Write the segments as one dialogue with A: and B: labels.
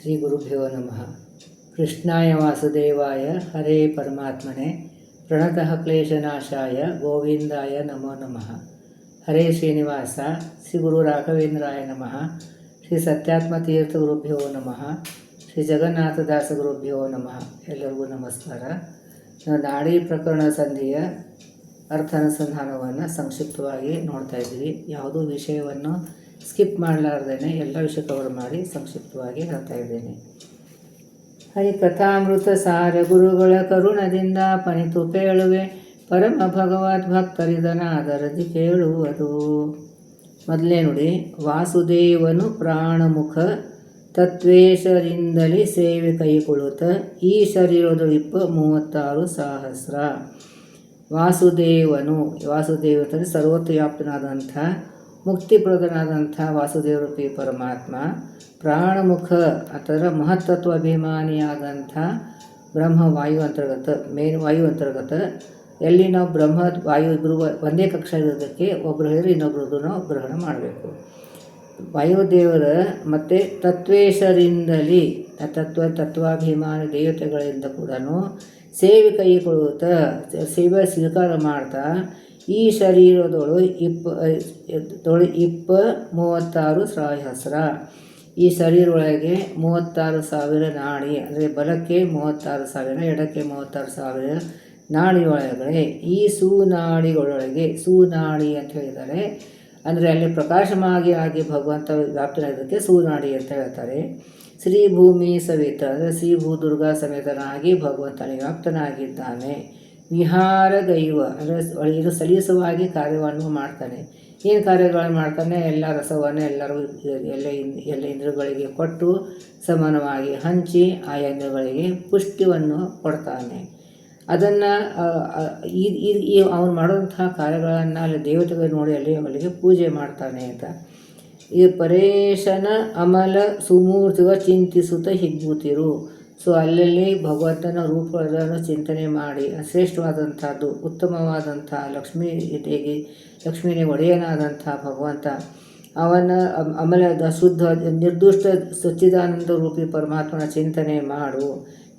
A: ಶ್ರೀ ಗುರುಭ್ಯೋ ನಮಃ. ಕೃಷ್ಣಾಯ ವಾಸುದೇವಾಯ ಹರೇ ಪರಮಾತ್ಮನೆ ಪ್ರಣತಃ ಕ್ಲೇಶನಾಶಾಯ ಗೋವಿಂದಾಯ ನಮೋ ನಮಃ. ಹರೇ ಶ್ರೀನಿವಾಸ. ಶ್ರೀ ಗುರು ರಾಘವೇಂದ್ರಾಯ ನಮಃ. ಶ್ರೀ ಸತ್ಯಾತ್ಮತೀರ್ಥ ಗುರುಭ್ಯೋ ನಮಃ. ಶ್ರೀ ಜಗನ್ನಾಥದಾಸ ಗುರುಭ್ಯೋ ನಮಃ. ಎಲ್ಲರಿಗೂ ನಮಸ್ಕಾರ. ನಾವು ನಾಡಿ ಪ್ರಕರಣ ಸಂಧಿಯ ಅರ್ಥಾನುಸಂಧಾನವನ್ನು ಸಂಕ್ಷಿಪ್ತವಾಗಿ ನೋಡ್ತಾ ಇದ್ದೀವಿ. ಯಾವುದೂ ವಿಷಯವನ್ನು ಸ್ಕಿಪ್ ಮಾಡಲಾರ್ದೇನೆ ಎಲ್ಲ ವಿಷಯ ಕವರ್ ಮಾಡಿ ಸಂಕ್ಷಿಪ್ತವಾಗಿ ಹೇಳ್ತಾ ಇದ್ದೇನೆ. ಹರಿಕಥಾಮೃತ ಸಾರ ಗುರುಗಳ ಕರುಣದಿಂದ ಪಣಿತು ಕೇಳುವೆ, ಪರಮ ಭಗವದ್ ಭಕ್ತರಿದನಾದರದಿ ಕೇಳುವುದು. ಮೊದಲೇ ನೋಡಿ, ವಾಸುದೇವನು ಪ್ರಾಣಮುಖ ತತ್ವೇಶರಿಂದಲೇ ಸೇವೆ ಕೈಗೊಳ್ಳುತ್ತ ಈ ಶರೀರದೊಳಿಪ್ಪ 36 ಸಹಸ್ರ. ವಾಸುದೇವನು ಅಂತಂದರೆ ಸರ್ವೋತ್ತವ್ಯಾಪ್ತನಾದಂಥ ಮುಕ್ತಿಪ್ರದನಾದಂಥ ವಾಸುದೇವರೂಪಿ ಪರಮಾತ್ಮ ಪ್ರಾಣಮುಖ ಅಥವಾ ಮಹತ್ತತ್ವ ಅಭಿಮಾನಿಯಾದಂಥ ಬ್ರಹ್ಮವಾಯು ಅಂತರ್ಗತ ವಾಯು ಅಂತರ್ಗತ. ಎಲ್ಲಿ ನಾವು ಬ್ರಹ್ಮ ವಾಯು ಇಬ್ಬರು ಒಂದೇ ಕಕ್ಷೆ ಇರೋದಕ್ಕೆ ಒಬ್ಬರು ಹೇಳಿದ್ರೆ ಇನ್ನೊಬ್ಬರದ್ದು ನಾವು ಗ್ರಹಣ ಮಾಡಬೇಕು. ವಾಯುದೇವರ ಮತ್ತು ತತ್ವೇಶರಿಂದಲೇ ತತ್ವಾಭಿಮಾನಿ ದೇವತೆಗಳಿಂದ ಕೂಡ ಸೇವೆ ಕೈಗೊಳ್ಳುತ್ತಾ ಸೇವೆ ಸ್ವೀಕಾರ ಮಾಡ್ತಾ ಈ ಶರೀರದೊಳು 36 ಸಹಸ್ರ. ಈ ಶರೀರೊಳಗೆ 36,000 ನಾಡಿ, ಅಂದರೆ ಬಲಕ್ಕೆ 36,000, ಎಡಕ್ಕೆ 36,000 ನಾಡಿಯೊಳಗಡೆ ಈ ಸುನಾಡಿಗಳೊಳಗೆ, ಸುನಾಡಿ ಅಂತ ಹೇಳಿದ್ದಾರೆ. ಅಂದರೆ ಅಲ್ಲಿ ಪ್ರಕಾಶಮಾಗಿ ಭಗವಂತ ವ್ಯಾಪ್ತನಾಗಿದ್ದಕ್ಕೆ ಸುನಾಡಿ ಅಂತ ಹೇಳ್ತಾರೆ. ಶ್ರೀ ಭೂಮಿ ಸಮೇತ, ಅಂದರೆ ಶ್ರೀ ಭೂದುರ್ಗಾ ಸಮೇತನಾಗಿ ಭಗವಂತನಿಗೆ ವ್ಯಾಪ್ತನಾಗಿದ್ದಾನೆ. ವಿಹಾರಗೈವ, ಅಂದರೆ ಇದು ಸಲೀಸವಾಗಿ ಕಾರ್ಯವನ್ನು ಮಾಡ್ತಾನೆ. ಏನು ಕಾರ್ಯಗಳನ್ನು ಮಾಡ್ತಾನೆ? ಎಲ್ಲ ರಸವನ್ನು ಎಲ್ಲರೂ ಎಲ್ಲ ಇಂದ್ರಿಯಗಳಿಗೆ ಕೊಟ್ಟು ಸಮಾನವಾಗಿ ಹಂಚಿ ಆ ಇಂದ್ರಿಯಗಳಿಗೆ ಪುಷ್ಟಿಯನ್ನು ಕೊಡ್ತಾನೆ. ಅದನ್ನು ಅವನು ಮಾಡುವಂತಹ ಕಾರ್ಯಗಳನ್ನು ಅಲ್ಲಿ ದೇವತೆಗಳು ನೋಡಿ ಅಲ್ಲಿಗೆ ಪೂಜೆ ಮಾಡ್ತಾನೆ ಅಂತ. ಈ ಪರೇಶನ ಅಮಲ ಸುಮೂರ್ತಿವ ಚಿಂತಿಸುತ್ತ ಹಿಗ್ಗುತ್ತಿರು. ಸೊ ಅಲ್ಲಲ್ಲಿ ಭಗವಂತನ ರೂಪಗಳನ್ನು ಚಿಂತನೆ ಮಾಡಿ ಶ್ರೇಷ್ಠವಾದಂಥದ್ದು, ಉತ್ತಮವಾದಂಥ ಲಕ್ಷ್ಮೀನೇ ಒಡೆಯನಾದಂಥ ಭಗವಂತ ಅವನ ಅಮಲದ ಶುದ್ಧ ನಿರ್ದುಷ್ಟ ಸಚ್ಚಿದಾನಂದ ರೂಪಿ ಪರಮಾತ್ಮನ ಚಿಂತನೆ ಮಾಡು.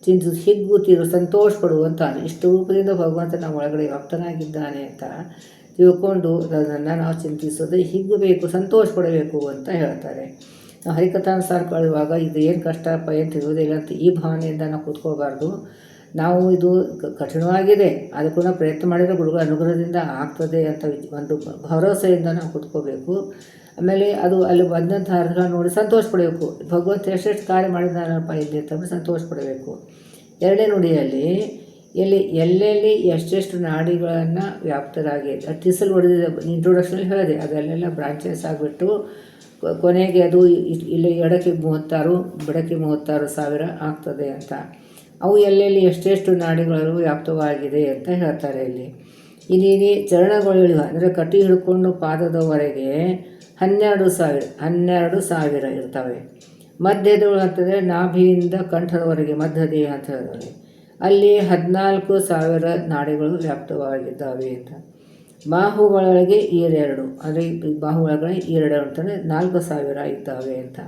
A: ಚಿಂತಿಸಿ ಹಿಗ್ಗುತ್ತಿರು, ಸಂತೋಷ ಪಡುವಂತಾನೆ. ಇಷ್ಟು ರೂಪದಿಂದ ಭಗವಂತನ ಒಳಗಡೆ ವ್ಯಾಪ್ತನಾಗಿದ್ದಾನೆ ಅಂತ ತಿಳ್ಕೊಂಡು ಅದನ್ನು ನಾವು ಚಿಂತಿಸೋದು ಹಿಗ್ಗಬೇಕು, ಸಂತೋಷ ಪಡಬೇಕು ಅಂತ ಹೇಳ್ತಾರೆ. ನಾವು ಹರಿಕಥಾನುಸಾರ ಕಳೆಯುವಾಗ ಇದು ಏನು ಕಷ್ಟಪ್ಪ, ಏನು ತಿಳಿಯೋದಿಲ್ಲ ಅಂತ ಈ ಭಾವನೆಯಿಂದ ನಾವು ಕೂತ್ಕೋಬಾರ್ದು. ನಾವು ಇದು ಕಠಿಣವಾಗಿದೆ, ಅದಕ್ಕೂ ನಾವು ಪ್ರಯತ್ನ ಮಾಡಿದರೆ ಗುರುಗಳ ಅನುಗ್ರಹದಿಂದ ಆಗ್ತದೆ ಅಂತ ಒಂದು ಭರವಸೆಯಿಂದ ನಾವು ಕೂತ್ಕೋಬೇಕು. ಆಮೇಲೆ ಅದು ಅಲ್ಲಿ ಬಂದಂಥ ಅರ್ಥ ನೋಡಿ ಸಂತೋಷ ಪಡಬೇಕು. ಭಗವಂತ ಎಷ್ಟೆಷ್ಟು ಕಾರ್ಯ ಮಾಡಿದಾನಪ್ಪ ಇಲ್ಲಿ ಅಂತ ಸಂತೋಷ ಪಡಬೇಕು. ಎರಡನೇ ನುಡಿಯಲ್ಲಿ ಎಲ್ಲೆಲ್ಲಿ ಎಷ್ಟೆಷ್ಟು ನಾಡಿಗಳನ್ನು ವ್ಯಾಪ್ತರಾಗಿ ತಿಸಲು ಹೊಡೆದಿದೆ, ಇಂಟ್ರೊಡಕ್ಷನಲ್ಲಿ ಹೇಳಿದೆ. ಅದಲ್ಲೆಲ್ಲ ಬ್ರಾಂಚಸ್ ಆಗಿಬಿಟ್ಟು ಕೊನೆಗೆ ಅದು ಇಲ್ಲಿ ಎಡಕ್ಕೆ 36, ಬಡಕ್ಕೆ 36,000 ಆಗ್ತದೆ ಅಂತ. ಅವು ಎಲ್ಲೆಲ್ಲಿ ಎಷ್ಟೆಷ್ಟು ನಾಡಿಗಳು ವ್ಯಾಪ್ತವಾಗಿದೆ ಅಂತ ಹೇಳ್ತಾರೆ. ಇಲ್ಲಿ ಚರಣಗಳಿವ, ಅಂದರೆ ಕಟ್ಟಿ ಹಿಡ್ಕೊಂಡು ಪಾದದವರೆಗೆ 12,000 ಇರ್ತವೆ. ಮಧ್ಯದೊಳಗೆ ಅಂತಂದರೆ ನಾಭಿಯಿಂದ ಕಂಠದವರೆಗೆ ಮಧ್ಯದೇಹ ಅಂತ ಹೇಳಿದ್ರೆ ಅಲ್ಲಿ 14,000 ನಾಡಿಗಳು ವ್ಯಾಪ್ತವಾಗಿದ್ದಾವೆ ಅಂತ. ಬಾಹುಗಳೊಳಗೆ 2, ಅಂದರೆ ಬಾಹುಗಳೊಳಗೆ 2 ಅಂತಂದರೆ 4,000 ಇದ್ದಾವೆ ಅಂತ.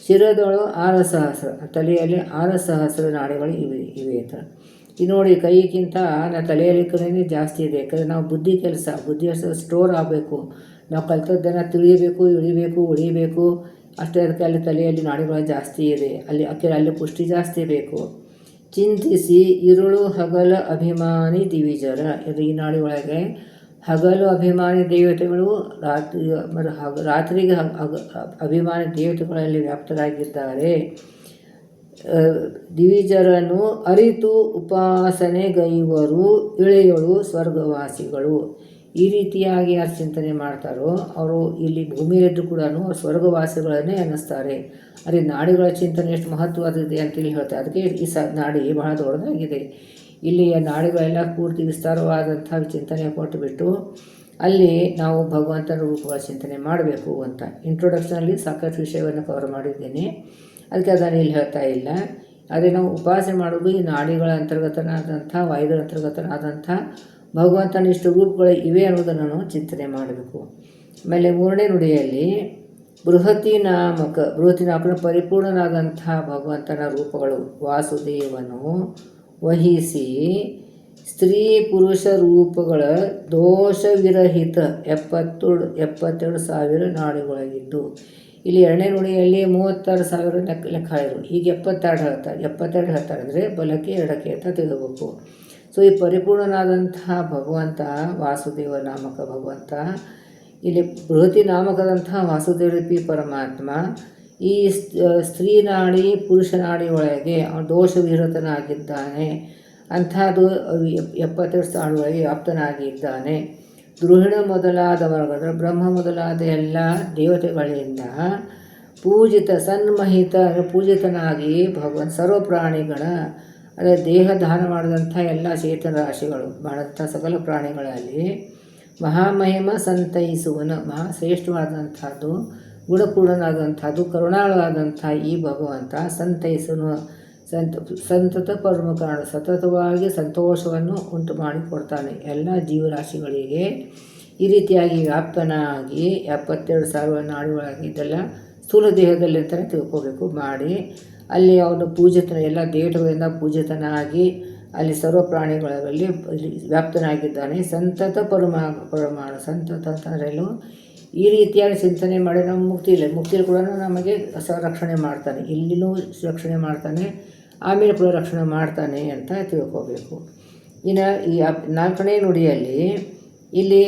A: ಶಿರದೊಳಗೆ 6,000, ತಲೆಯಲ್ಲಿ 6,000 ನಾಡಿಗಳು ಇವೆ ಅಂತ. ಇದು ನೋಡಿ, ಕೈಗಿಂತ ತಲೆಯಲ್ಲಿ ಕಡೆ ಜಾಸ್ತಿ ಇದೆ. ಯಾಕಂದರೆ ನಾವು ಬುದ್ಧಿ ಅಷ್ಟು ಸ್ಟೋರ್ ಆಗಬೇಕು. ನಾವು ಕಲಿತದ್ದನ್ನು ತಿಳಿಯಬೇಕು, ಇಳಿಬೇಕು, ಉಳಿಬೇಕು. ಅಷ್ಟೇ ಅದಕ್ಕೆ ಅಲ್ಲಿ ತಲೆಯಲ್ಲಿ ನಾಡಿಗಳು ಜಾಸ್ತಿ ಇದೆ. ಅಲ್ಲಿ ಪುಷ್ಟಿ ಜಾಸ್ತಿ ಬೇಕು. ಚಿಂತಿಸಿ ಇರುಳು ಹಗಲ ಅಭಿಮಾನಿ ದಿವಿಜರ. ಈ ನಾಡಿ ಒಳಗೆ ಹಗಲು ಅಭಿಮಾನಿ ದೇವತೆಗಳು, ರಾತ್ರಿಗೆ ಅಭಿಮಾನಿ ದೇವತೆಗಳಲ್ಲಿ ವ್ಯಾಪ್ತರಾಗಿದ್ದಾರೆ. ದಿವಿಜರನು ಅರಿತು ಉಪಾಸನೆಗೈವರು ಇಳೆಯಳು ಸ್ವರ್ಗವಾಸಿಗಳು. ಈ ರೀತಿಯಾಗಿ ಯಾರು ಚಿಂತನೆ ಮಾಡ್ತಾರೋ ಅವರು ಇಲ್ಲಿ ಭೂಮಿಯಲ್ಲಿದ್ದು ಕೂಡ ಸ್ವರ್ಗವಾಸಿಗಳನ್ನೇ ಅನ್ನಿಸ್ತಾರೆ. ಅದೇ ನಾಡಿಗಳ ಚಿಂತನೆ ಎಷ್ಟು ಮಹತ್ವದಿದೆ ಅಂತೇಳಿ ಹೇಳ್ತಾರೆ. ಅದಕ್ಕೆ ಈ ನಾಡಿ ಬಹಳ ದೊಡ್ಡದಾಗಿದೆ. ಇಲ್ಲಿಯ ನಾಡಿಗಳೆಲ್ಲ ಪೂರ್ತಿ ವಿಸ್ತಾರವಾದಂಥ ಚಿಂತನೆ ಕೊಟ್ಟುಬಿಟ್ಟು ಅಲ್ಲಿ ನಾವು ಭಗವಂತನ ರೂಪಗಳ ಚಿಂತನೆ ಮಾಡಬೇಕು ಅಂತ ಇಂಟ್ರೊಡಕ್ಷನಲ್ಲಿ ಸಾಕಷ್ಟು ವಿಷಯವನ್ನು ಕವರ್ ಮಾಡಿದ್ದೇನೆ. ಅದಕ್ಕೆ ಅದನ್ನು ಇಲ್ಲಿ ಹೇಳ್ತಾ ಇಲ್ಲ. ಅದೇ ನಾವು ಉಪಾಸನೆ ಮಾಡೋದು ಈ ನಾಡಿಗಳ ಅಂತರ್ಗತನಾದಂಥ ವಾಯುಗಳ ಅಂತರ್ಗತನಾದಂಥ ಭಗವಂತನ ಇಷ್ಟು ರೂಪಗಳು ಇವೆ ಅನ್ನೋದನ್ನು ನಾವು ಚಿಂತನೆ ಮಾಡಬೇಕು. ಆಮೇಲೆ 3ನೇ ನುಡಿಯಲ್ಲಿ ಬೃಹತಿ ನಾಮಕ ಪರಿಪೂರ್ಣನಾದಂತಹ ಭಗವಂತನ ರೂಪಗಳು ವಾಸುದೇವನು ವಹಿಸಿ ಸ್ತ್ರೀ ಪುರುಷ ರೂಪಗಳ ದೋಷವಿರಹಿತ 72,000 ನಾಡಿಗಳಾಗಿದ್ದು, ಇಲ್ಲಿ ಎರಡನೇ ನುಡಿಯಲ್ಲಿ 36,000 ಲೆಕ್ಕ ಹೇಳಿದರು. ಈಗ 72 ಹೇಳ್ತಾರೆ ಅಂದರೆ ಬಲಕ್ಕೆ ಎಡಕ್ಕೆ ಅಂತ ತಿಳಬೇಕು. ಸೊ ಈ ಪರಿಪೂರ್ಣನಾದಂತಹ ಭಗವಂತ ವಾಸುದೇವ ನಾಮಕ ಭಗವಂತ, ಇಲ್ಲಿ ಬೃಹತಿ ನಾಮಕದಂತಹ ವಾಸುದೇವರೂಪಿ ಪರಮಾತ್ಮ ಈ ಸ್ತ್ರೀ ನಾಡಿ ಪುರುಷ ನಾಡಿ ಒಳಗೆ ದೋಷವಿರತನಾಗಿದ್ದಾನೆ. ಅಂಥದ್ದು 72 ನಾಡಿಗಳಿಗೆ ವ್ಯಾಪ್ತನಾಗಿದ್ದಾನೆ. ದ್ರುಹಿಣ ಮೊದಲಾದವರ ಬ್ರಹ್ಮ ಮೊದಲಾದ ಎಲ್ಲ ದೇವತೆಗಳಿಂದ ಪೂಜಿತ ಸನ್ಮಹಿತ ಪೂಜಿತನಾಗಿ ಭಗವಂತ ಸರ್ವ ಪ್ರಾಣಿಗಳ ಅದೇ ದೇಹ ದಾನ ಮಾಡಿದಂಥ ಎಲ್ಲ ಚೇತನ ರಾಶಿಗಳು ಮಾಡಿದಂಥ ಸಕಲ ಪ್ರಾಣಿಗಳಲ್ಲಿ ಮಹಾಮಹಿಮ ಸಂತೈಸುವನು, ಮಹಾಶ್ರೇಷ್ಠವಾದಂಥದ್ದು ಗುಣಪೂರ್ಣನಾದಂಥದ್ದು ಕರುಣಾಳವಾದಂಥ ಈ ಭಗವಂತ ಸಂತೈಸುವನು, ಸಂತತ ಪರಮಕಾರಣ ಸತತವಾಗಿ ಸಂತೋಷವನ್ನು ಉಂಟು ಮಾಡಿಕೊಡ್ತಾನೆ ಎಲ್ಲ ಜೀವರಾಶಿಗಳಿಗೆ. ಈ ರೀತಿಯಾಗಿ ವ್ಯಾಪ್ತನಾಗಿ 72,000 ನಾಡಿಗಳಾಗಿ ಇದೆಲ್ಲ ಸ್ಥೂಲ ದೇಹದಲ್ಲಿ ಅಂತಲೇ ತಿಳ್ಕೋಬೇಕು ಮಾಡಿ, ಅಲ್ಲಿ ಅವನು ಎಲ್ಲ ದೇವತೆಗಳಿಂದ ಪೂಜಿತನಾಗಿ ಅಲ್ಲಿ ಸರ್ವ ಪ್ರಾಣಿಗಳಲ್ಲಿ ವ್ಯಾಪ್ತನಾಗಿದ್ದಾನೆ. ಸಂತತ ಪರಮಾಣು ಸಂತತ ಅಂತಂದ್ರೆಲ್ಲೂ ಈ ರೀತಿಯಾಗಿ ಚಿಂತನೆ ಮಾಡಿ ನಮ್ಮ ಮುಕ್ತಿಯಲ್ಲಿ ಕೂಡ ನಮಗೆ ರಕ್ಷಣೆ ಮಾಡ್ತಾನೆ, ಇಲ್ಲಿನೂ ರಕ್ಷಣೆ ಮಾಡ್ತಾನೆ, ಆಮೇಲೆ ಕೂಡ ರಕ್ಷಣೆ ಮಾಡ್ತಾನೆ ಅಂತ ತಿಳ್ಕೋಬೇಕು. ಇನ್ನು ಈ 4ನೇ ನುಡಿಯಲ್ಲಿ ಇಲ್ಲಿ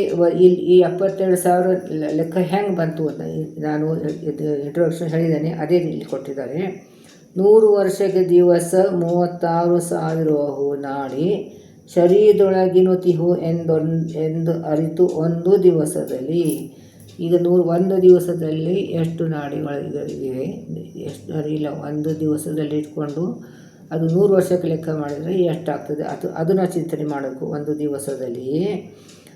A: ಈ 72,000 ಲೆಕ್ಕ ಹೆಂಗೆ ಬಂತು ಅಂತ ನಾನು ಇಂಟ್ರೊಡಕ್ಷನ್ ಹೇಳಿದ್ದೇನೆ, ಅದೇ ಇಲ್ಲಿ ಕೊಟ್ಟಿದ್ದಾರೆ. 100 ವರ್ಷಕ್ಕೆ ದಿವಸ 36,000 ನಾಡಿ ಶರೀರದೊಳಗಿನುತಿಹು ಎಂದು ಅರಿತು ಒಂದು ದಿವಸದಲ್ಲಿ. ಈಗ 1 ದಿವಸದಲ್ಲಿ ಎಷ್ಟು ನಾಡಿಗಳಿವೆ ಎಷ್ಟು ಇಲ್ಲ, ಒಂದು ದಿವಸದಲ್ಲಿ ಇಟ್ಕೊಂಡು ಅದು 100 ವರ್ಷಕ್ಕೆ ಲೆಕ್ಕ ಮಾಡಿದರೆ ಎಷ್ಟಾಗ್ತದೆ ಅದನ್ನು ಚಿಂತನೆ ಮಾಡಬೇಕು ಒಂದು ದಿವಸದಲ್ಲಿ.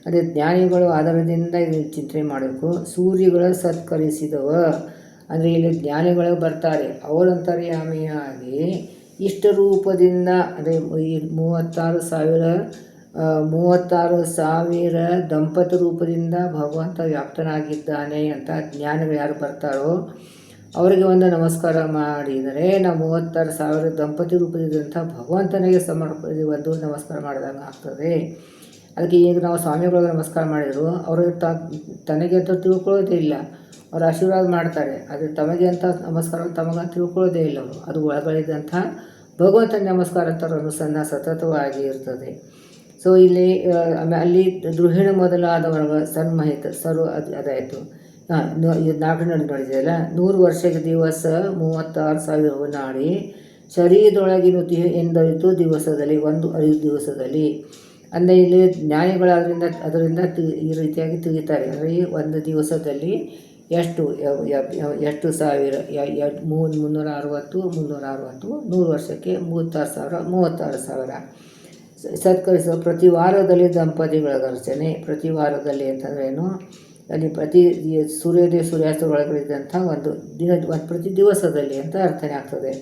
A: ಅದೇ ಜ್ಞಾನಿಗಳು ಆಧಾರದಿಂದ ಇದನ್ನು ಚಿಂತನೆ ಮಾಡಬೇಕು. ಸೂರ್ಯಗಳ ಸತ್ಕರಿಸಿದವ ಅಂದರೆ ಇಲ್ಲಿ ಜ್ಞಾನಿಗಳು ಬರ್ತಾರೆ, ಅವರಂತರ್ಯಾಮಿಯಾಗಿ ಇಷ್ಟ ರೂಪದಿಂದ ಅಂದರೆ ಈ 36,000 ದಂಪತಿ ರೂಪದಿಂದ ಭಗವಂತ ವ್ಯಾಪ್ತನಾಗಿದ್ದಾನೆ ಅಂತ ಜ್ಞಾನಿಗಳು ಯಾರು ಬರ್ತಾರೋ ಅವರಿಗೆ ಒಂದು ನಮಸ್ಕಾರ ಮಾಡಿದರೆ ನಾವು 36,000 ದಂಪತಿ ರೂಪದಿದ್ದಂಥ ಭಗವಂತನಿಗೆ ಒಂದು ನಮಸ್ಕಾರ ಮಾಡಿದಂಗೆ ಆಗ್ತದೆ. ಅದಕ್ಕೆ ಈಗ ನಾವು ಸ್ವಾಮಿಗಳಿಗೆ ನಮಸ್ಕಾರ ಮಾಡಿದರು, ಅವರು ತನಗೆ ಅಂತ ತಿಳ್ಕೊಳ್ಳೋದೇ ಇಲ್ಲ, ಅವರು ಆಶೀರ್ವಾದ ಮಾಡ್ತಾರೆ, ಆದರೆ ತಮಗೆ ಅಂತ ನಮಸ್ಕಾರ ತಮಗಂತ ತಿಳ್ಕೊಳ್ಳೋದೇ ಇಲ್ಲ ಅವರು. ಅದು ಒಳಗಳಿದ್ದಂಥ ಭಗವಂತನ ನಮಸ್ಕಾರ ಅಂತ ಅನುಸಂಧಾನ ಸತತವಾಗಿ ಇರ್ತದೆ. ಸೊ ಇಲ್ಲಿ ಅಲ್ಲಿ ದ್ರುಹಿಣ ಮೊದಲಾದವರ ಸನ್ಮಹಿತ ಅದಾಯಿತು. 4 ನೋಡಿದೆಯಲ್ಲ, 100 ವರ್ಷಕ್ಕೆ ದಿವಸ 36,000 ನಾಡಿ ಶರೀರದೊಳಗಿನ ಎಂದರಿತು ದಿವಸದಲ್ಲಿ, ಒಂದು ಅರಿವು ದಿವಸದಲ್ಲಿ. ಅಂದರೆ ಇಲ್ಲಿ ಅದರಿಂದ ಈ ರೀತಿಯಾಗಿ ತಿಳಿತಾರೆ. ಅಂದರೆ ಒಂದು ದಿವಸದಲ್ಲಿ ಎಷ್ಟು ಸಾವಿರ 360 100 ವರ್ಷಕ್ಕೆ 36,000 ಸತ್ಕರಿಸುವ. ಪ್ರತಿ ವಾರದಲ್ಲಿ ದಂಪತಿಗಳ ಅರ್ಚನೆ. ಪ್ರತಿ ವಾರದಲ್ಲಿ ಅಂತಂದ್ರೇನು, ಅಲ್ಲಿ ಪ್ರತಿ ಸೂರ್ಯಾಸ್ತ ಒಳಗಳಿದ್ದಂಥ ಒಂದು ಪ್ರತಿ ದಿವಸದಲ್ಲಿ ಅಂತ ಅರ್ಥನೆ ಆಗ್ತದೆ.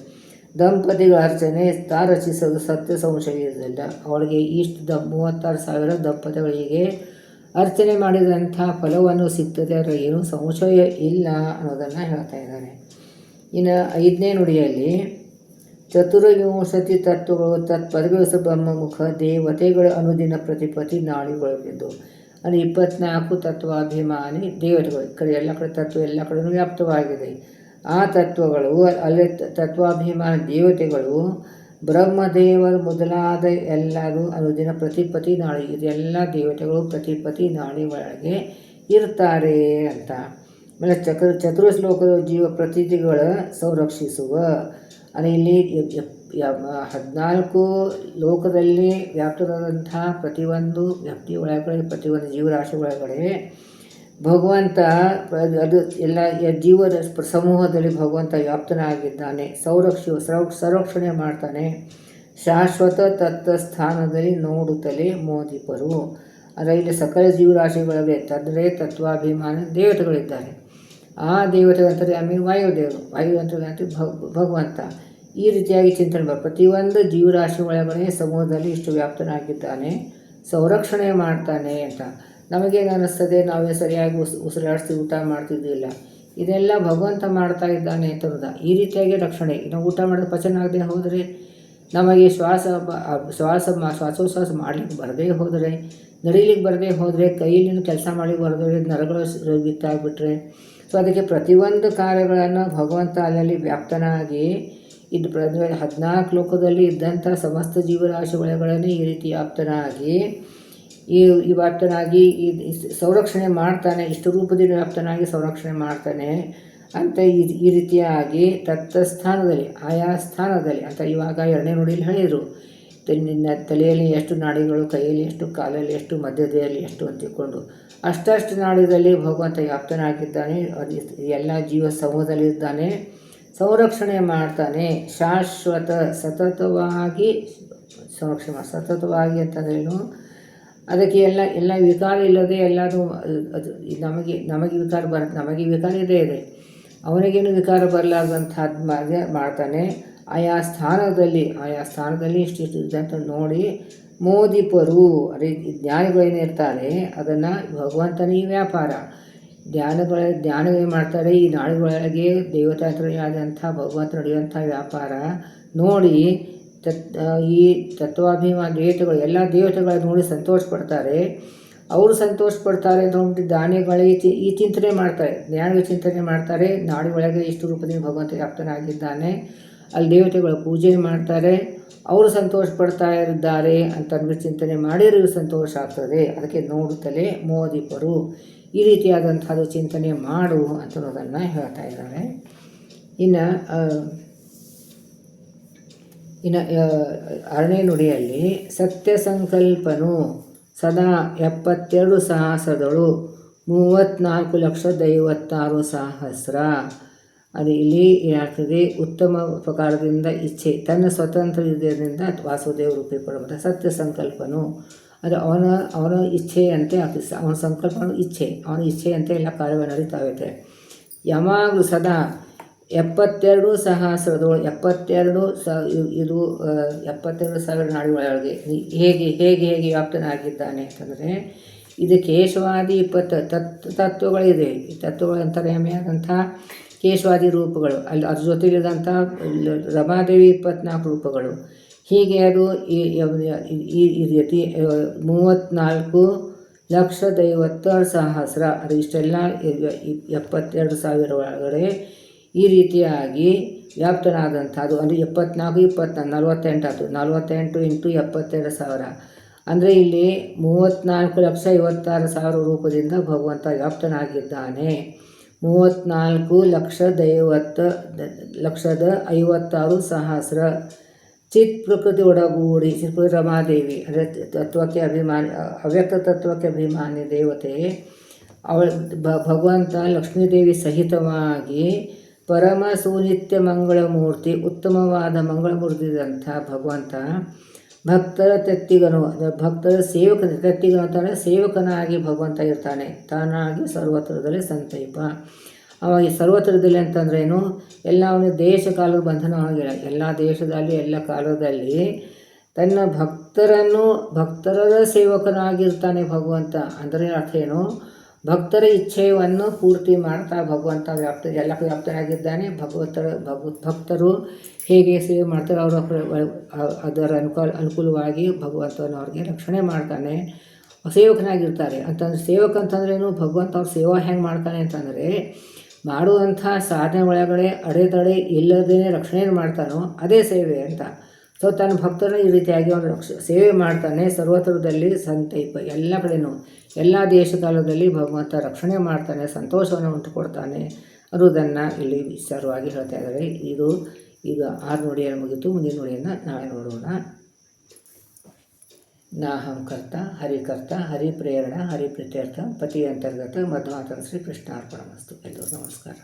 A: ದಂಪತಿಗಳ ಅರ್ಚನೆ ರಚಿಸೋದು ಸತ್ಯ ಸಂಶಯವಿಲ್ಲ. ಅವಳಿಗೆ ಇಷ್ಟು 36,000 ದಂಪತಿಗಳಿಗೆ ಅರ್ಚನೆ ಮಾಡಿದಂಥ ಫಲವನ್ನು ಸಿಗ್ತದೆ, ಅದರ ಏನೂ ಸಂಶಯ ಇಲ್ಲ ಅನ್ನೋದನ್ನು ಹೇಳ್ತಾ ಇದ್ದಾರೆ. ಇನ್ನು 5ನೇ ನುಡಿಯಲ್ಲಿ 24 ತತ್ವಗಳು ತತ್ಪದಗಳು ಬ್ರಹ್ಮಮುಖ ದೇವತೆಗಳ ಅನುದಿನ ಪ್ರತಿಪತಿ ನಾಡಿಗಳಿದ್ದು, ಅಂದರೆ 24 ತತ್ವಾಭಿಮಾನಿ ದೇವತೆಗಳು. ಈ ಕಡೆ ಎಲ್ಲ ಕಡೆ ತತ್ವ ಎಲ್ಲ ಕಡೆಯೂ ವ್ಯಾಪ್ತವಾಗಿದೆ. ಆ ತತ್ವಗಳು ಅಲ್ಲಿ ತತ್ವಾಭಿಮಾನಿ ದೇವತೆಗಳು ಬ್ರಹ್ಮದೇವರು ಮೊದಲಾದ ಎಲ್ಲರೂ ಅನುದಿನ ಪ್ರತಿಪತಿ ನಾಡಿ, ಇದೆಲ್ಲ ದೇವತೆಗಳು ಪ್ರತಿಪತಿ ನಾಡಿ ಒಳಗೆ ಇರ್ತಾರೆ ಅಂತ. ಆಮೇಲೆ ಚತುರ್ಶ್ಲೋಕದ ಜೀವ ಪ್ರತಿಥಿಗಳ ಸಂರಕ್ಷಿಸುವ. ಅಂದರೆ ಇಲ್ಲಿ 14 ಲೋಕದಲ್ಲಿ ವ್ಯಾಪ್ತವಾದಂಥ ಪ್ರತಿಯೊಂದು ವ್ಯಕ್ತಿ ಒಳಗಡೆ ಪ್ರತಿಯೊಂದು ಜೀವರಾಶಿ ಒಳಗಡೆ ಭಗವಂತ ಅದು ಎಲ್ಲ ಜೀವದ ಸಮೂಹದಲ್ಲಿ ಭಗವಂತ ವ್ಯಾಪ್ತನಾಗಿದ್ದಾನೆ. ಸಂರಕ್ಷಣೆ ಮಾಡ್ತಾನೆ. ಶಾಶ್ವತ ತತ್ವಸ್ಥಾನದಲ್ಲಿ ನೋಡುತ್ತಲೇ ಮೋದಿಪರು. ಅಂದರೆ ಇಲ್ಲಿ ಸಕಲ ಜೀವರಾಶಿಗಳಿಗೆ ತಂದರೆ ತತ್ವಾಭಿಮಾನ ದೇವತೆಗಳಿದ್ದಾರೆ. ಆ ದೇವತೆಗಳಂತಾರೆ ಆಮೇಲೆ ವಾಯುದೇವರು ಅಂತ ಭಗವಂತ. ಈ ರೀತಿಯಾಗಿ ಚಿಂತನೆ ಪ್ರತಿಯೊಂದು ಜೀವರಾಶಿ ಒಳಗಡೆ ಸಮೂಹದಲ್ಲಿ ಇಷ್ಟು ವ್ಯಾಪ್ತನಾಗಿದ್ದಾನೆ, ಸಂರಕ್ಷಣೆ ಮಾಡ್ತಾನೆ ಅಂತ. ನಮಗೇನು ಅನ್ನಿಸ್ತದೆ, ನಾವೇ ಸರಿಯಾಗಿ ಉಸಿರಾಡಿಸಿ ಊಟ ಮಾಡ್ತಿದ್ದಿಲ್ಲ. ಇದೆಲ್ಲ ಭಗವಂತ ಮಾಡ್ತಾ ಇದ್ದಾನೆ ಅಂತದ. ಈ ರೀತಿಯಾಗಿ ರಕ್ಷಣೆ. ನಾವು ಊಟ ಮಾಡೋದು ಪಚನ ಆಗದೆ ಹೋದರೆ, ನಮಗೆ ಶ್ವಾಸೋಚ್ಛ್ವಾಸ ಮಾಡಲಿಕ್ಕೆ ಬರದೇ ಹೋದರೆ, ನಡಿಲಿಕ್ಕೆ ಬರದೇ ಹೋದರೆ, ಕೈಯಲ್ಲಿ ಕೆಲಸ ಮಾಡಲಿಕ್ಕೆ ಬರದೇ ನರಗಳು ಬಿತ್ತಾಗ್ಬಿಟ್ರೆ, ಸೊ ಅದಕ್ಕೆ ಪ್ರತಿಯೊಂದು ಕಾರ್ಯಗಳನ್ನು ಭಗವಂತ ಅಲ್ಲಲ್ಲಿ ವ್ಯಾಪ್ತನಾಗಿ ಇದು 14 ಲೋಕದಲ್ಲಿ ಇದ್ದಂಥ ಸಮಸ್ತ ಜೀವರಾಶಿಗಳನ್ನೇ ಈ ರೀತಿ ವ್ಯಾಪ್ತನಾಗಿ ಈ ಸಂರಕ್ಷಣೆ ಮಾಡ್ತಾನೆ. ಇಷ್ಟು ರೂಪದಿಂದ ವ್ಯಾಪ್ತನಾಗಿ ಸಂರಕ್ಷಣೆ ಮಾಡ್ತಾನೆ ಅಂತ ಈ ರೀತಿಯಾಗಿ ತತ್ಸ್ಥಾನದಲ್ಲಿ, ಆಯಾ ಸ್ಥಾನದಲ್ಲಿ ಅಂತ ಇವಾಗ 2ನೇ ನುಡಿಯಲ್ಲಿ ಹೇಳಿದರು. ನಿನ್ನ ತಲೆಯಲ್ಲಿ ಎಷ್ಟು ನಾಡಿಗಳು, ಕೈಯಲ್ಲಿ ಎಷ್ಟು, ಕಾಲಲ್ಲಿ ಎಷ್ಟು, ಮಧ್ಯದಲ್ಲಿ ಎಷ್ಟು ಅಂತ ತಿಳ್ಕೊಂಡು ಅಷ್ಟಷ್ಟು ನಾಡಿದಲ್ಲಿ ಭಗವಂತ ವ್ಯಾಪ್ತನಾಗಿದ್ದಾನೆ. ಅದು ಎಲ್ಲ ಜೀವ ಸಮೂಹದಲ್ಲಿದ್ದಾನೆ, ಸಂರಕ್ಷಣೆ ಮಾಡ್ತಾನೆ. ಶಾಶ್ವತ ಸತತವಾಗಿ ಸಂರಕ್ಷಣೆ ಸತತವಾಗಿ ಅಂತಂದ್ರೇನು, ಅದಕ್ಕೆ ಎಲ್ಲ ವಿಕಾರ ಇಲ್ಲದೆ ಎಲ್ಲದು ಅದು ನಮಗೆ ವಿಕಾರ ನಮಗೆ ವಿಕಾರ ಇದೆ, ಅವನಿಗೇನು ವಿಕಾರ ಬರಲಾರ್ದಂಥದ್ದು ಮಾಡ್ತಾನೆ. ಆಯಾ ಸ್ಥಾನದಲ್ಲಿ ಇಷ್ಟಿಷ್ಟು ಇದ್ದಂತ ನೋಡಿ ಮೋದಿಪರು ಅದೇ ಜ್ಞಾನಿಗಳೇನಿರ್ತಾರೆ ಅದನ್ನು ಭಗವಂತನೇ ವ್ಯಾಪಾರ. ಜ್ಞಾನಗಳೇ ಮಾಡ್ತಾರೆ. ಈ ನಾಡಿಗಳೊಳಗೆ ದೇವತಾಂತರಿಯಾದಂಥ ಭಗವಂತ ನಡೆಯುವಂಥ ವ್ಯಾಪಾರ ನೋಡಿ ಈ ತತ್ವಾಭಿಮಾನ ದೇವತೆಗಳು, ಎಲ್ಲ ದೇವತೆಗಳು ನೋಡಿ ಸಂತೋಷ ಪಡ್ತಾರೆ. ಅವರು ಸಂತೋಷ ಪಡ್ತಾರೆ ಅಂತ ಅಂದ್ಬಿಟ್ಟು ಜ್ಞಾನಿಗಳೇ ಈ ಚಿಂತನೆ ಮಾಡ್ತಾರೆ, ಜ್ಞಾನಿಗಳು ಚಿಂತನೆ ಮಾಡ್ತಾರೆ. ನಾಡಿ ಒಳಗೆ ಇಷ್ಟು ರೂಪದಿಂದ ಭಗವಂತ ವ್ಯಾಪ್ತನಾಗಿದ್ದಾನೆ, ಅಲ್ಲಿ ದೇವತೆಗಳು ಪೂಜೆ ಮಾಡ್ತಾರೆ, ಅವರು ಸಂತೋಷ ಪಡ್ತಾ ಇದ್ದಾರೆ ಅಂತ ಅಂದ್ಬಿಟ್ಟು ಚಿಂತನೆ ಮಾಡಿರೋ ಸಂತೋಷ ಆಗ್ತದೆ. ಅದಕ್ಕೆ ನೋಡುತ್ತಲೇ ಮೋದಿಪರು ಈ ರೀತಿಯಾದಂಥದ್ದು ಚಿಂತನೆ ಮಾಡು ಅಂತನ್ನೋದನ್ನು ಹೇಳ್ತಾ ಇದ್ದಾರೆ. ಇನ್ನು 6ನೇ ನುಡಿಯಲ್ಲಿ ಸತ್ಯ ಸಂಕಲ್ಪನು ಸದಾ 72 ಸಹಸ್ರದಳು 34,56,000. ಅದು ಇಲ್ಲಿ ಏನಾಗ್ತದೆ, ಉತ್ತಮ ಪ್ರಕಾರದಿಂದ ಇಚ್ಛೆ ತನ್ನ ಸ್ವತಂತ್ರ ಇದರಿಂದ ವಾಸುದೇವ ರೂಪಿ ಪರಮಾತ್ಮ ಸತ್ಯ ಸಂಕಲ್ಪನು ಅದು ಅವನ ಇಚ್ಛೆಯಂತೆ ಆಗ್ತದೆ. ಅವನ ಸಂಕಲ್ಪನು ಅವನ ಇಚ್ಛೆಯಂತೆ ಎಲ್ಲ ಕಾರ್ಯಗಳು ನಡೀತಾವೆ. ಯಾವಾಗಲೂ ಸದಾ 72 ಸಹಸ್ರದೊಳು 72,000 ನಾಡಿಗಳೊಳಗೆ ಹೇಗೆ ವ್ಯಾಪ್ತನಾಗಿದ್ದಾನೆ ಅಂತಂದರೆ, ಇದು ಕೇಶವಾದಿ 20 ತತ್ವಗಳಿದೆ. ಈ ತತ್ವಗಳಂತಾರೆ ಹೆಮ್ಮೆಯಾದಂಥ ಕೇಶವಾದಿ ರೂಪಗಳು, ಅಲ್ಲಿ ಅದ್ರ ಜೊತೆಗಿದಂಥ ರಮಾದೇವಿ 24 ರೂಪಗಳು. ಹೀಗೆ ಅದು ಈ ರೀತಿ 34,56,000 ಅದು ಇಷ್ಟೆಲ್ಲ 72,000 ಒಳಗಡೆ ಈ ರೀತಿಯಾಗಿ ವ್ಯಾಪ್ತನಾದಂಥ ಅದು ಅಂದರೆ 74, 24, 48 48 ಇಂಟು 72,000 ಅಂದರೆ ಇಲ್ಲಿ 34,56,000 ರೂಪದಿಂದ ಭಗವಂತ ವ್ಯಾಪ್ತನಾಗಿದ್ದಾನೆ. 34,56,000 ಚಿತ್ ಪ್ರಕೃತಿ ಒಡಗೂಡಿ ಚಿತ್ಪ್ರಕೃತಿ ರಮಾದೇವಿ ಅಂದರೆ ತತ್ವಕ್ಕೆ ಅಭಿಮಾನಿ, ಅವ್ಯಕ್ತ ತತ್ವಕ್ಕೆ ಅಭಿಮಾನಿ ದೇವತೆ ಭಗವಂತ ಲಕ್ಷ್ಮೀದೇವಿ ಸಹಿತವಾಗಿ ಪರಮ ಸುನಿತ್ಯ ಮಂಗಳಮೂರ್ತಿ, ಉತ್ತಮವಾದ ಮಂಗಳಮೂರ್ತಿದಂಥ ಭಗವಂತ ಭಕ್ತರ ತೆತ್ತಿಗನು, ಭಕ್ತರ ತೆತ್ತಿಗನು ಅಂತಂದರೆ ಸೇವಕನಾಗಿ ಭಗವಂತ ಇರ್ತಾನೆ. ತಾನಾಗಿ ಸರ್ವತ್ರದಲ್ಲಿ ಸಂತೈಪ. ಅವಾಗ ಸರ್ವತ್ರದಲ್ಲಿ ಅಂತಂದ್ರೇನು, ಎಲ್ಲ ಅವನ ದೇಶ ಕಾಲದ ಬಂಧನ ಆಗಿಲ್ಲ. ಎಲ್ಲ ದೇಶದಲ್ಲಿ ಎಲ್ಲ ಕಾಲದಲ್ಲಿ ತನ್ನ ಭಕ್ತರ ಸೇವಕನಾಗಿರ್ತಾನೆ ಭಗವಂತ. ಅಂದರೆ ಅರ್ಥ ಏನು, ಭಕ್ತರ ಇಚ್ಛೆಯನ್ನು ಪೂರ್ತಿ ಮಾಡ್ತಾ ಭಗವಂತ ಎಲ್ಲಕ್ಕೂ ವ್ಯಾಪ್ತನಾಗಿದ್ದಾನೆ. ಭಕ್ತರು ಹೇಗೆ ಸೇವೆ ಮಾಡ್ತಾರೆ ಅದರ ಅನುಕೂಲವಾಗಿ ಭಗವಂತನ ಅವ್ರಿಗೆ ರಕ್ಷಣೆ ಮಾಡ್ತಾನೆ, ಸೇವಕನಾಗಿರ್ತಾರೆ. ಅಂತಂದ್ರೆ ಸೇವಕ ಅಂತಂದ್ರೇನು, ಭಗವಂತ ಅವ್ರ ಸೇವಾ ಹೆಂಗೆ ಮಾಡ್ತಾನೆ ಅಂತಂದರೆ, ಮಾಡುವಂಥ ಸಾಧನೆ ಒಳಗಡೆ ಅಡೆತಡೆ ಇಲ್ಲದೇ ರಕ್ಷಣೆಯನ್ನು ಮಾಡ್ತಾನೋ ಅದೇ ಸೇವೆ ಅಂತ. ಸೊ ತನ್ನ ಭಕ್ತರನ್ನ ಈ ರೀತಿಯಾಗಿ ಅವನು ಸೇವೆ ಮಾಡ್ತಾನೆ. ಸರ್ವತ್ರದಲ್ಲಿ ಸಂತೈಪ, ಎಲ್ಲ ಕಡೆಯೂ ಎಲ್ಲ ದೇಶ ಕಾಲದಲ್ಲಿ ಭಗವಂತ ರಕ್ಷಣೆ ಮಾಡ್ತಾನೆ, ಸಂತೋಷವನ್ನು ಉಂಟು ಕೊಡ್ತಾನೆ ಅನ್ನೋದನ್ನು ಇಲ್ಲಿ ವಿಸ್ತಾರವಾಗಿ ಹೇಳ್ತಾ ಇದ್ದಾರೆ. ಇದು ಈಗ 6 ನುಡಿಯನ್ನು ಮುಗಿತು. ಮುಂದಿನ ನುಡಿಯನ್ನು ನಾಳೆ ನೋಡೋಣ. ನಾಹಂ ಕರ್ತ ಹರಿಕರ್ತ ಹರಿಪ್ರೇರಣ ಹರಿಪ್ರೀತ್ಯರ್ಥ ಪತಿ ಅಂತರ್ಗತ ಮಧ್ವಾಂತರ ಶ್ರೀ ಕೃಷ್ಣಾರ್ಪಣಮಸ್ತು. ಎಲ್ಲರಿಗೂ ನಮಸ್ಕಾರ.